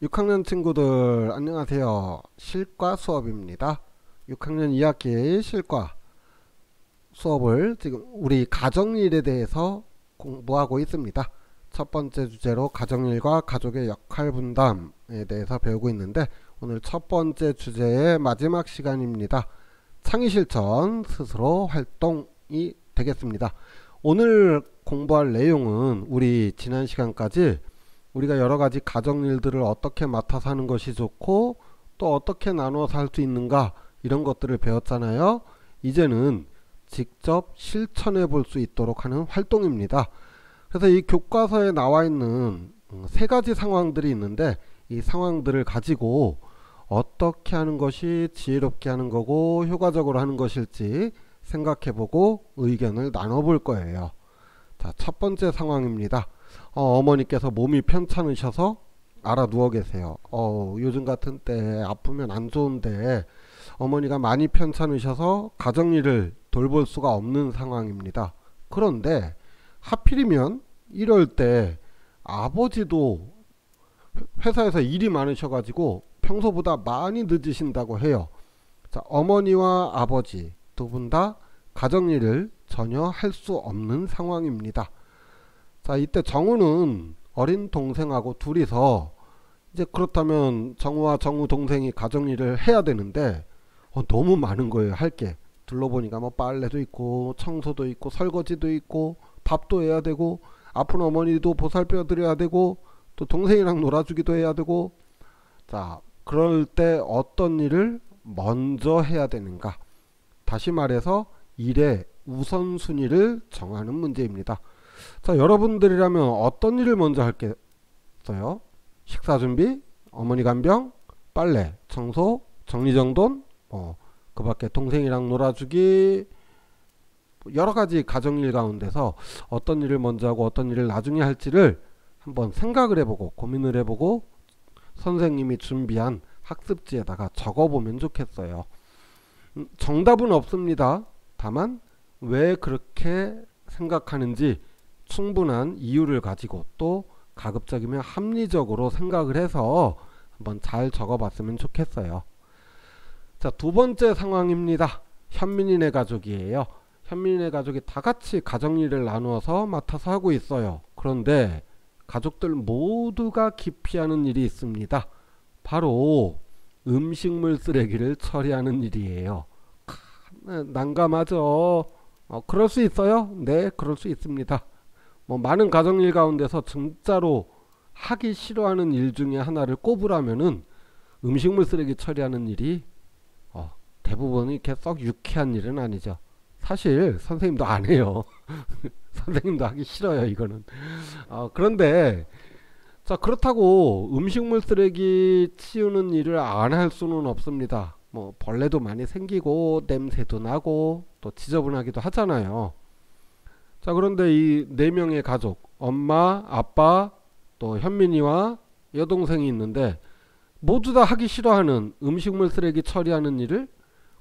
6학년 친구들 안녕하세요. 실과 수업입니다. 6학년 2학기 실과 수업을 지금 우리 가정일에 대해서 공부하고 있습니다. 첫 번째 주제로 가정일과 가족의 역할 분담에 대해서 배우고 있는데 오늘 첫 번째 주제의 마지막 시간입니다. 창의 실천 스스로 활동이 되겠습니다. 오늘 공부할 내용은 우리 지난 시간까지 우리가 여러가지 가정일들을 어떻게 맡아서 하는 것이 좋고 또 어떻게 나누어서 할 수 있는가 이런 것들을 배웠잖아요. 이제는 직접 실천해 볼 수 있도록 하는 활동입니다. 그래서 이 교과서에 나와 있는 세 가지 상황들이 있는데 이 상황들을 가지고 어떻게 하는 것이 지혜롭게 하는 거고 효과적으로 하는 것일지 생각해 보고 의견을 나눠 볼 거예요. 자, 첫 번째 상황입니다. 어머니께서 몸이 편찮으셔서 알아 누워 계세요. 요즘 같은 때 아프면 안 좋은데 어머니가 많이 편찮으셔서 가정일을 돌볼 수가 없는 상황입니다. 그런데 하필이면 이럴 때 아버지도 회사에서 일이 많으셔가지고 평소보다 많이 늦으신다고 해요. 자, 어머니와 아버지 두 분 다 가정일을 전혀 할 수 없는 상황입니다. 자, 이때 정우는 어린 동생하고 둘이서 이제 그렇다면 정우와 정우 동생이 가정일을 해야 되는데 너무 많은 거예요. 할 게. 둘러보니까 뭐 빨래도 있고 청소도 있고 설거지도 있고 밥도 해야 되고 아픈 어머니도 보살펴 드려야 되고 또 동생이랑 놀아주기도 해야 되고. 자, 그럴 때 어떤 일을 먼저 해야 되는가? 다시 말해서 일의 우선순위를 정하는 문제입니다. 자, 여러분들이라면 어떤 일을 먼저 할겠어요? 식사 준비, 어머니 간병, 빨래, 청소, 정리정돈, 그 밖에 동생이랑 놀아주기, 여러가지 가정일 가운데서 어떤 일을 먼저 하고 어떤 일을 나중에 할지를 한번 생각을 해보고 고민을 해보고 선생님이 준비한 학습지에다가 적어보면 좋겠어요. 정답은 없습니다. 다만 왜 그렇게 생각하는지 충분한 이유를 가지고 또 가급적이면 합리적으로 생각을 해서 한번 잘 적어봤으면 좋겠어요. 자, 두 번째 상황입니다. 현민이네 가족이에요. 현민이네 가족이 다 같이 가정일을 나누어서 맡아서 하고 있어요. 그런데 가족들 모두가 기피하는 일이 있습니다. 바로 음식물 쓰레기를 처리하는 일이에요. 난감하죠. 그럴 수 있어요? 네, 그럴 수 있습니다. 많은 가정일 가운데서 진짜로 하기 싫어하는 일 중에 하나를 꼽으라면은 음식물 쓰레기 처리하는 일이 대부분 이렇게 썩 유쾌한 일은 아니죠. 사실 선생님도 안 해요. 선생님도 하기 싫어요, 이거는. 그런데 자, 그렇다고 음식물 쓰레기 치우는 일을 안 할 수는 없습니다. 벌레도 많이 생기고 냄새도 나고 또 지저분하기도 하잖아요. 자, 그런데 이 네 명의 가족, 엄마, 아빠, 또 현민이와 여동생이 있는데 모두 다 하기 싫어하는 음식물 쓰레기 처리하는 일을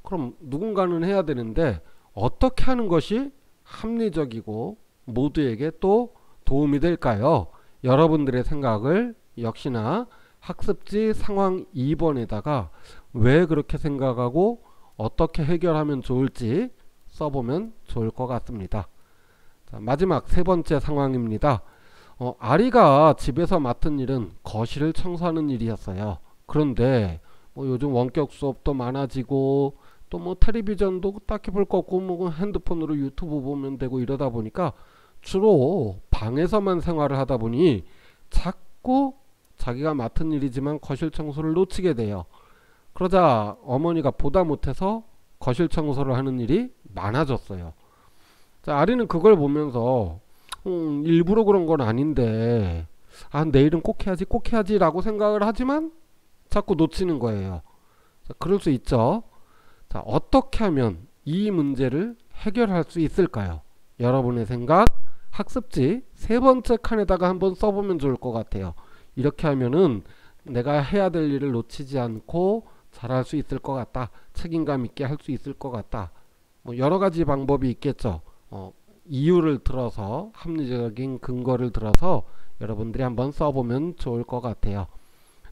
그럼 누군가는 해야 되는데 어떻게 하는 것이 합리적이고 모두에게 또 도움이 될까요? 여러분들의 생각을 역시나 학습지 상황 2번에다가 왜 그렇게 생각하고 어떻게 해결하면 좋을지 써보면 좋을 것 같습니다. 자, 마지막 세 번째 상황입니다. 아리가 집에서 맡은 일은 거실을 청소하는 일이었어요. 그런데 요즘 원격 수업도 많아지고 또 텔레비전도 딱히 볼 거 없고 핸드폰으로 유튜브 보면 되고 이러다 보니까 주로 방에서만 생활을 하다 보니 자꾸 자기가 맡은 일이지만 거실 청소를 놓치게 돼요. 그러자 어머니가 보다 못해서 거실 청소를 하는 일이 많아졌어요. 자, 아리는 그걸 보면서 일부러 그런 건 아닌데 내일은 꼭 해야지 라고 생각을 하지만 자꾸 놓치는 거예요. 자, 그럴 수 있죠. 자, 어떻게 하면 이 문제를 해결할 수 있을까요? 여러분의 생각 학습지 세 번째 칸에다가 한번 써보면 좋을 것 같아요. 이렇게 하면은 내가 해야 될 일을 놓치지 않고 잘할 수 있을 것 같다. 책임감 있게 할 수 있을 것 같다. 여러 가지 방법이 있겠죠. 이유를 들어서 합리적인 근거를 들어서 여러분들이 한번 써보면 좋을 것 같아요.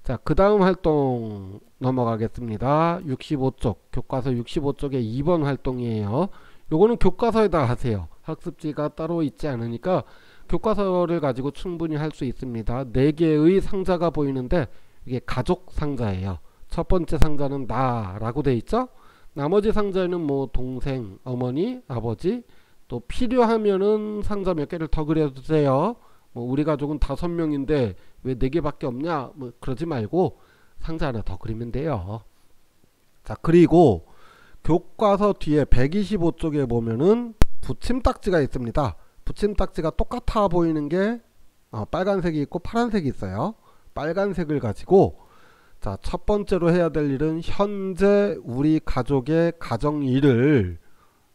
자, 그 다음 활동 넘어가겠습니다. 65쪽, 교과서 65쪽의 2번 활동이에요. 요거는 교과서에다 하세요. 학습지가 따로 있지 않으니까 교과서를 가지고 충분히 할 수 있습니다. 4개의 상자가 보이는데 이게 가족 상자예요. 첫 번째 상자는 나라고 돼 있죠. 나머지 상자에는 뭐 동생, 어머니, 아버지, 또 필요하면은 상자 몇 개를 더 그려도 돼요. 뭐 우리 가족은 5명인데 왜 4개밖에 없냐, 뭐 그러지 말고 상자 하나 더 그리면 돼요. 자, 그리고 교과서 뒤에 125쪽에 보면은 붙임딱지가 있습니다. 붙임딱지가 똑같아 보이는 게 빨간색이 있고 파란색이 있어요. 빨간색을 가지고, 자, 첫 번째로 해야 될 일은 현재 우리 가족의 가정일을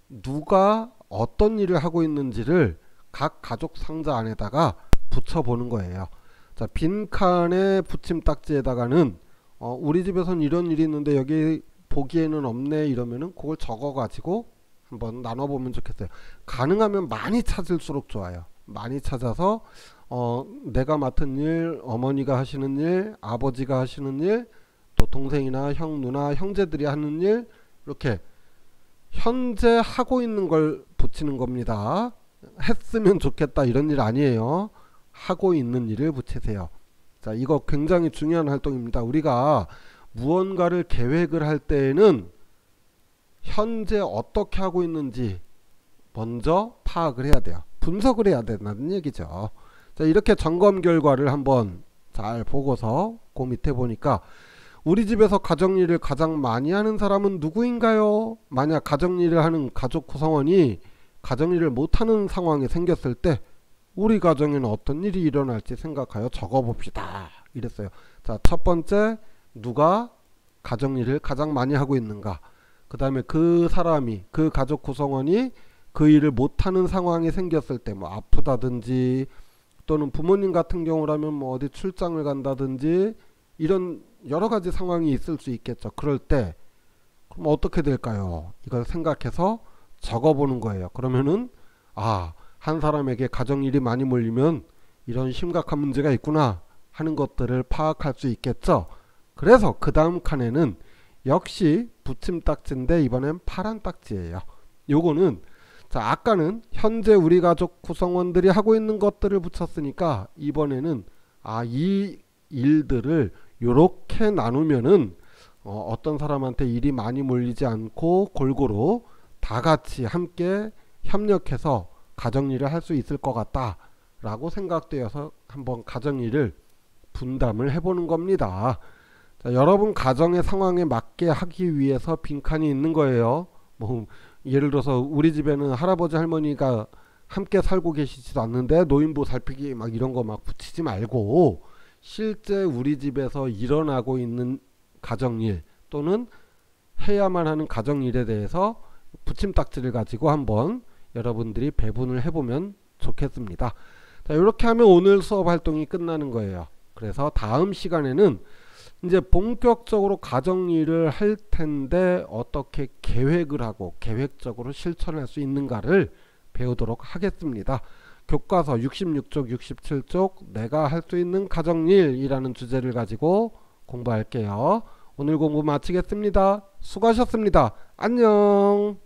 누가 어떤 일을 하고 있는지를 각 가족 상자 안에다가 붙여보는 거예요. 자, 빈칸에 붙임딱지에다가는 우리 집에선 이런 일이 있는데 여기 보기에는 없네 이러면은 그걸 적어가지고 한번 나눠보면 좋겠어요. 가능하면 많이 찾을수록 좋아요. 많이 찾아서 내가 맡은 일, 어머니가 하시는 일, 아버지가 하시는 일, 또 동생이나 형, 누나, 형제들이 하는 일, 이렇게 현재 하고 있는 걸 붙이는 겁니다. 했으면 좋겠다 이런 일 아니에요. 하고 있는 일을 붙이세요. 자, 이거 굉장히 중요한 활동입니다. 우리가 무언가를 계획을 할 때에는 현재 어떻게 하고 있는지 먼저 파악을 해야 돼요. 분석을 해야 된다는 얘기죠. 자, 이렇게 점검 결과를 한번 잘 보고서 그 밑에 보니까 우리 집에서 가정일을 가장 많이 하는 사람은 누구인가요? 만약 가정일을 하는 가족 구성원이 가정일을 못하는 상황이 생겼을 때 우리 가정에는 어떤 일이 일어날지 생각하여 적어봅시다. 이랬어요. 자, 첫 번째, 누가 가정일을 가장 많이 하고 있는가? 그 다음에 그 사람이, 그 가족 구성원이 그 일을 못하는 상황이 생겼을 때 뭐 아프다든지 또는 부모님 같은 경우라면 뭐 어디 출장을 간다든지 이런 여러 가지 상황이 있을 수 있겠죠. 그럴 때 그럼 어떻게 될까요? 이걸 생각해서 적어보는 거예요. 그러면은 한 사람에게 가정일이 많이 몰리면 이런 심각한 문제가 있구나 하는 것들을 파악할 수 있겠죠. 그래서 그 다음 칸에는 역시 붙임딱지인데 이번엔 파란 딱지예요. 요거는, 자, 아까는 현재 우리 가족 구성원들이 하고 있는 것들을 붙였으니까 이번에는 이 일들을 요렇게 나누면은 어떤 사람한테 일이 많이 몰리지 않고 골고루 다 같이 함께 협력해서 가정일을 할 수 있을 것 같다 라고 생각되어서 한번 가정일을 분담을 해보는 겁니다. 자, 여러분 가정의 상황에 맞게 하기 위해서 빈칸이 있는 거예요. 뭐 예를 들어서 우리 집에는 할아버지 할머니가 함께 살고 계시지도 않는데 노인보 살피기 막 이런 거 막 붙이지 말고 실제 우리 집에서 일어나고 있는 가정일 또는 해야만 하는 가정일에 대해서 붙임딱지를 가지고 한번 여러분들이 배분을 해보면 좋겠습니다. 자, 이렇게 하면 오늘 수업 활동이 끝나는 거예요. 그래서 다음 시간에는 이제 본격적으로 가정일을 할 텐데 어떻게 계획을 하고 계획적으로 실천할 수 있는가를 배우도록 하겠습니다. 교과서 66쪽, 67쪽 내가 할 수 있는 가정일이라는 주제를 가지고 공부할게요. 오늘 공부 마치겠습니다. 수고하셨습니다. 안녕.